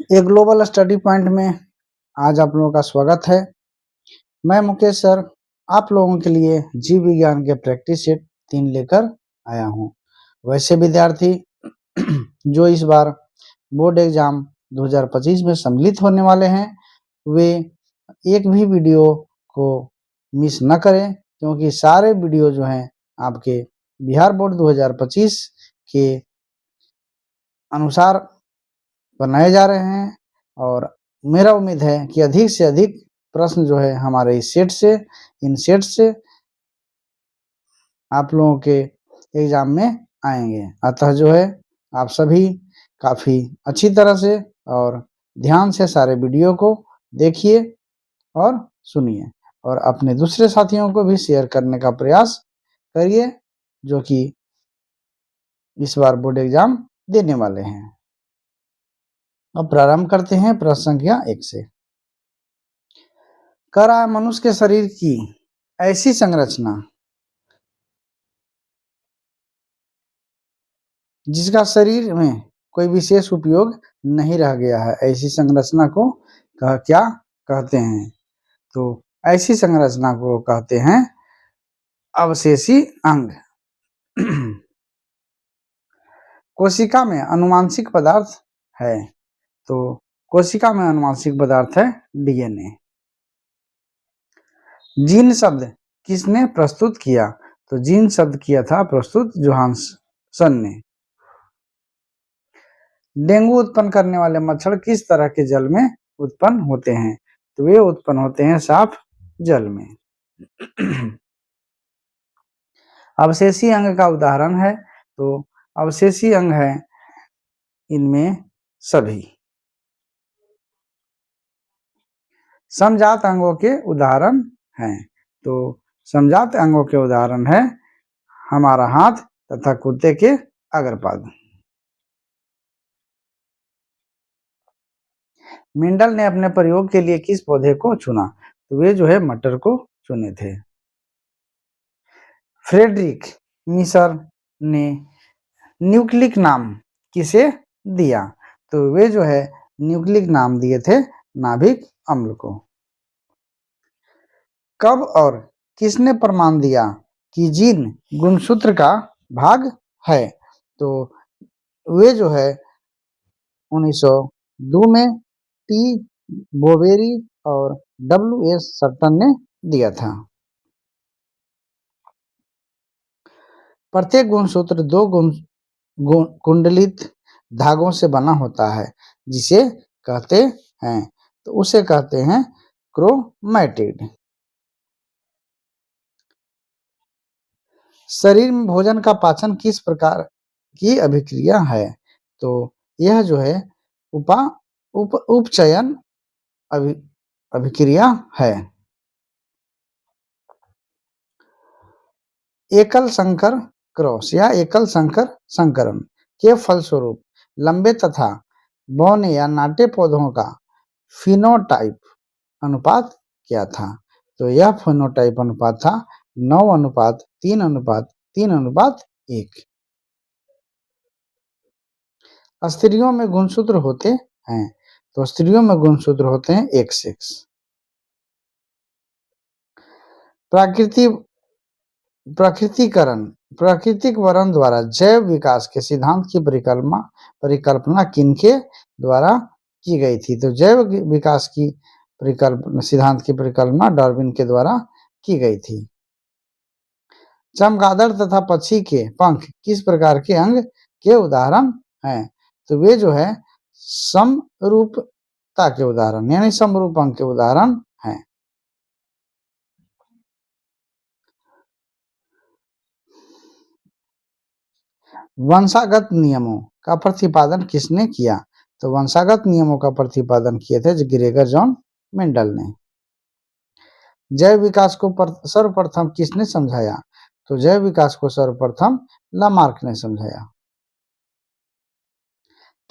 एक global study point में आज आप लोगों का स्वागत है। मैं मुकेश सर आप लोगों के लिए जीव विज्ञान के प्रैक्टिस सेट 3 लेकर आया हूं। वैसे विद्यार्थी जो इस बार बोर्ड एग्जाम 2025 में सम्मिलित होने वाले हैं वे एक भी वीडियो को मिस न करें, क्योंकि सारे वीडियो जो हैं आपके बिहार बोर्ड 2025 के अनुसार बनाए जा रहे हैं और मेरा उम्मीद है कि अधिक से अधिक प्रश्न जो है हमारे इन सेट से आप लोगों के एग्जाम में आएंगे। अतः जो है आप सभी काफ़ी अच्छी तरह से और ध्यान से सारे वीडियो को देखिए और सुनिए और अपने दूसरे साथियों को भी शेयर करने का प्रयास करिए जो कि इस बार बोर्ड एग्जाम देने वाले हैं। अब प्रारंभ करते हैं प्रश्न संख्या 1 से। कह रहा है मनुष्य के शरीर की ऐसी संरचना जिसका शरीर में कोई विशेष उपयोग नहीं रह गया है, ऐसी संरचना को क्या कहते हैं? तो ऐसी संरचना को कहते हैं अवशेषी अंग। कोशिका में अनुवांशिक पदार्थ है, तो कोशिका में अनुवांशिक पदार्थ है डीएनए। जीन शब्द किसने प्रस्तुत किया? तो जीन शब्द किया था प्रस्तुत जोहानसन ने। डेंगू उत्पन्न करने वाले मच्छर किस तरह के जल में उत्पन्न होते हैं? तो वे उत्पन्न होते हैं साफ जल में। अवशेषी अंग का उदाहरण है, तो अवशेषी अंग है इनमें सभी। समजात अंगों के उदाहरण हैं, तो समजात अंगों के उदाहरण है हमारा हाथ तथा कुत्ते के अग्रपाद। मेंडल ने अपने प्रयोग के लिए किस पौधे को चुना? तो वे जो है मटर को चुने थे। फ्रेडरिक मिशर ने न्यूक्लिक नाम किसे दिया? तो वे जो है न्यूक्लिक नाम दिए थे नाभिक अम्ल को। कब और किसने प्रमाण दिया कि जीन गुणसूत्र का भाग है? तो वे जो है 1902 में टी बोवेरी और डब्ल्यू.एस. सटन ने दिया था। प्रत्येक गुणसूत्र 2 कुंडलित धागों से बना होता है, जिसे कहते हैं, तो उसे कहते हैं क्रोमैटिड। शरीर में भोजन का पाचन किस प्रकार की अभिक्रिया है? तो यह जो है उपचयन अभिक्रिया है। एकल संकर क्रॉस या एकल संकर संकरण के फलस्वरूप लंबे तथा बौने या नाटे पौधों का फिनोटाइप अनुपात क्या था? तो यह फिनोटाइप अनुपात था 9:3:3:3:1। स्त्रियों में गुणसूत्र होते हैं, तो स्त्रियों में गुणसूत्र होते हैं XX। प्राकृतिक वर्ण द्वारा जैव विकास के सिद्धांत की परिकल्पना किनके द्वारा की गई थी? तो जैव विकास की सिद्धांत की परिकल्पना डार्विन के द्वारा की गई थी। चमगादड़ तथा पक्षी के पंख किस प्रकार के अंग के उदाहरण हैं? तो वे जो है समरूपता के उदाहरण यानी समरूप अंग के उदाहरण हैं। वंशागत नियमों का प्रतिपादन किसने किया? तो वंशागत नियमों का प्रतिपादन किए थे ग्रेगर जॉन मेंडल ने। जैव विकास को सर्वप्रथम किसने समझाया? तो जैव विकास को सर्वप्रथम लामार्क ने समझाया।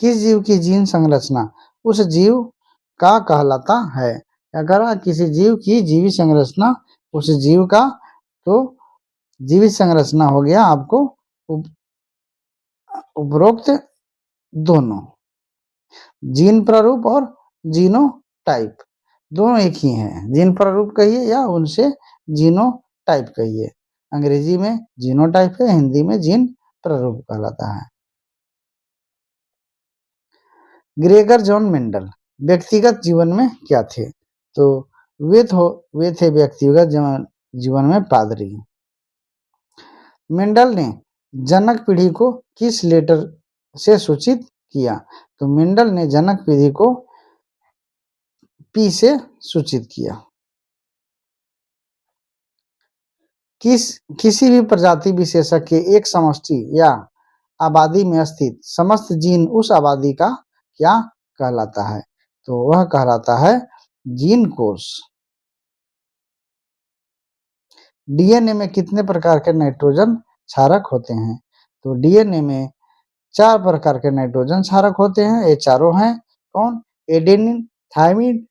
किस जीव की जीन संरचना उस जीव का कहलाता है? अगर किसी जीव की जीवी संरचना उस जीव का, तो जीवित संरचना हो गया आपको उपरोक्त दोनों। जीन प्रारूप और जीनोटाइप दोनों एक ही हैं। जीन प्रारूप कहिए या उनसे जीनोटाइप कहिए। अंग्रेजी में जीनोटाइप है, हिंदी में जीन प्रारूप कहलाता है। ग्रेगर जॉन मेंडल व्यक्तिगत जीवन में क्या थे? तो वे थे व्यक्तिगत जीवन में पादरी। मेंडल ने जनक पीढ़ी को किस लेटर से सूचित किया? तो मेंडल ने जनक पीढ़ी को पी से सूचित किया। किसी भी प्रजाति विशेषक के एक समष्टि या आबादी में स्थित समस्त जीन उस आबादी का क्या कहलाता है? तो वह कहलाता है जीन कोष। डीएनए में कितने प्रकार के नाइट्रोजन क्षारक होते हैं? तो डीएनए में 4 प्रकार के नाइट्रोजन क्षारक होते हैं। ये चारों हैं कौन? एडेनिन, थायमिन,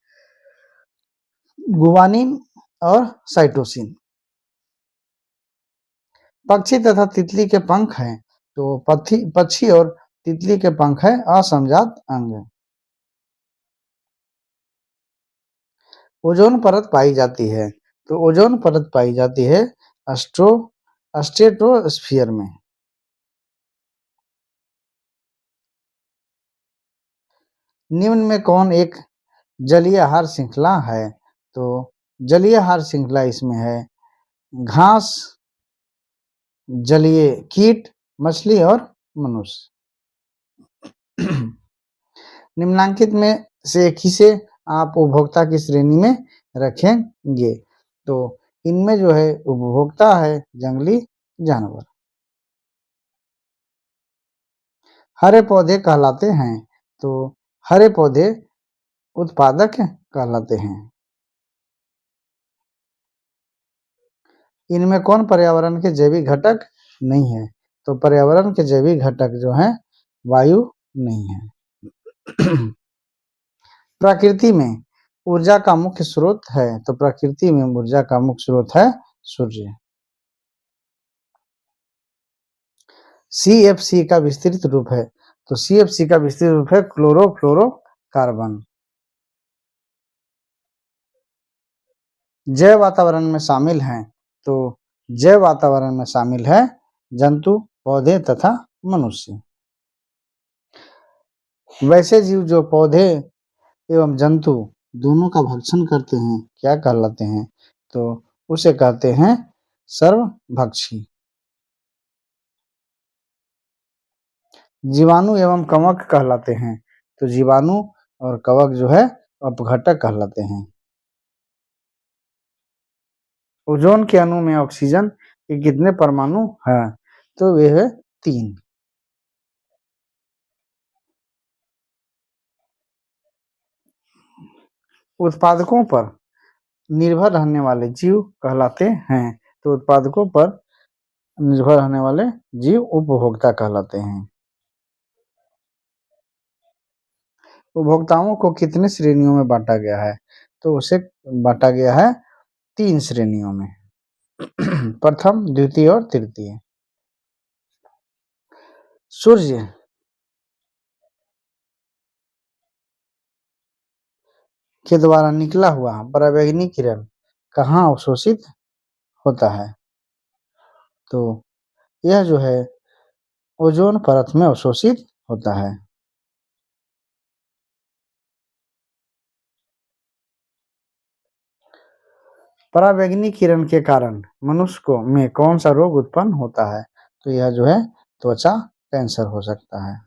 गुवानिन और साइटोसिन। पक्षी तथा तितली के पंख हैं। तो पक्षी और तितली के पंख है असमजात अंग। ओजोन परत पाई जाती है। तो ओजोन परत पाई जाती है स्ट्रेटोस्फीयर में। निम्न में कौन एक जलीय आहार श्रृंखला है? तो जलीय आहार श्रृंखला इसमें है घास, जलीय कीट, मछली और मनुष्य। निम्नांकित में से किसे आप उपभोक्ता की श्रेणी में रखेंगे? तो इनमें जो है उपभोक्ता है जंगली जानवर। हरे पौधे कहलाते हैं। तो हरे पौधे उत्पादक कहलाते हैं। इनमें कौन पर्यावरण के जैविक घटक नहीं है? तो पर्यावरण के जैविक घटक जो हैं वायु नहीं है। प्रकृति में ऊर्जा का मुख्य स्रोत है। तो प्रकृति में ऊर्जा का मुख्य स्रोत है सूर्य। CFC का विस्तृत रूप है। तो CFC का विस्तृत रूप है क्लोरोफ्लोरोकार्बन। जैव वातावरण में शामिल हैं। तो जैव वातावरण में शामिल है जंतु, पौधे तथा मनुष्य। वैसे जीव जो पौधे एवं जंतु दोनों का भक्षण करते हैं क्या कहलाते हैं? तो उसे कहते हैं सर्वभक्षी। जीवाणु एवं कवक कहलाते हैं। तो जीवाणु और कवक जो है अपघटक कहलाते हैं। ओजोन के अणु में ऑक्सीजन के कितने परमाणु हैं? तो वे है 3। उत्पादकों पर निर्भर रहने वाले जीव कहलाते हैं। तो उत्पादकों पर निर्भर रहने वाले जीव उपभोक्ता कहलाते हैं। उपभोक्ताओं को कितने श्रेणियों में बांटा गया है? तो उसे बांटा गया है 3 श्रेणियों में। प्रथम, द्वितीय और तृतीय। सूर्य के द्वारा निकला हुआ पराबैंगनी किरण कहाँ अवशोषित होता है? तो यह जो है ओजोन परत में अवशोषित होता है। पराबैंगनी किरण के कारण मनुष्य को में कौन सा रोग उत्पन्न होता है? तो यह जो है त्वचा कैंसर हो सकता है।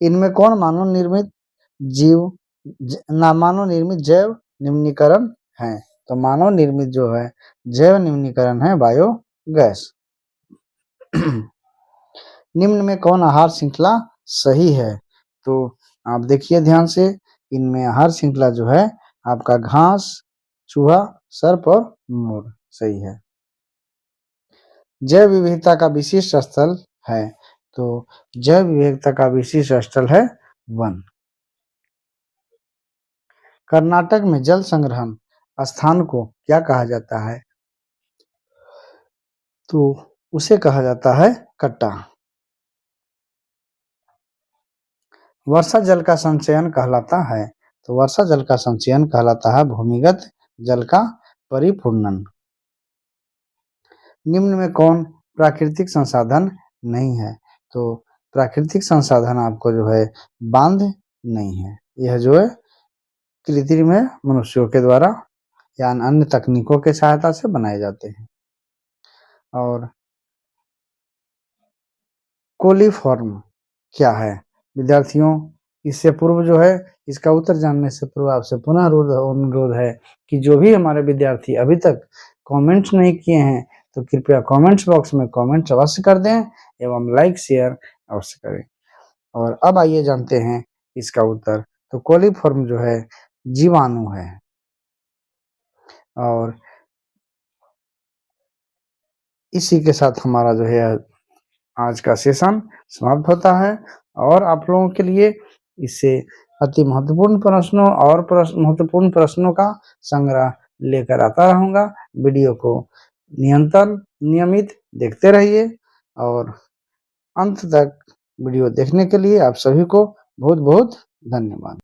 इनमें कौन मानव निर्मित जैव निम्नीकरण है? तो मानव निर्मित जो है जैव निम्नीकरण है बायोगैस। निम्न में कौन आहार श्रृंखला सही है? तो आप देखिए ध्यान से, इनमें आहार श्रृंखला जो है आपका घास, चूहा, सर्प और मोर सही है। जैव विविधता का विशिष्ट स्थल है। तो जैव विविधता का विशिष्ट स्थल है वन। कर्नाटक में जल संग्रहण स्थान को क्या कहा जाता है? तो उसे कहा जाता है कट्टा। वर्षा जल का संचयन कहलाता है? तो वर्षा जल का संचयन कहलाता है भूमिगत जल का परिपूर्णन। निम्न में कौन प्राकृतिक संसाधन नहीं है? तो प्राकृतिक संसाधन आपको जो है बांध नहीं है, यह जो है कृत्रिम है, मनुष्यों के द्वारा या अन्य तकनीकों के सहायता से बनाए जाते हैं। और कोलीफॉर्म क्या है? विद्यार्थियों, इससे पूर्व जो है इसका उत्तर जानने से पूर्व आपसे पुनः अनुरोध है कि जो भी हमारे विद्यार्थी अभी तक कमेंट्स नहीं किए हैं तो कृपया कमेंट्स बॉक्स में कमेंट्स अवश्य कर दें एवं लाइक शेयर अवश्य करें। और अब आइए जानते हैं इसका उत्तर। तो कोलीफॉर्म जो है जीवाणु है। और इसी के साथ हमारा जो है आज का सेशन समाप्त होता है और आप लोगों के लिए इससे अति महत्वपूर्ण प्रश्नों और महत्वपूर्ण प्रश्नों का संग्रह लेकर आता रहूँगा। वीडियो को नियमित देखते रहिए और अंत तक वीडियो देखने के लिए आप सभी को बहुत बहुत धन्यवाद।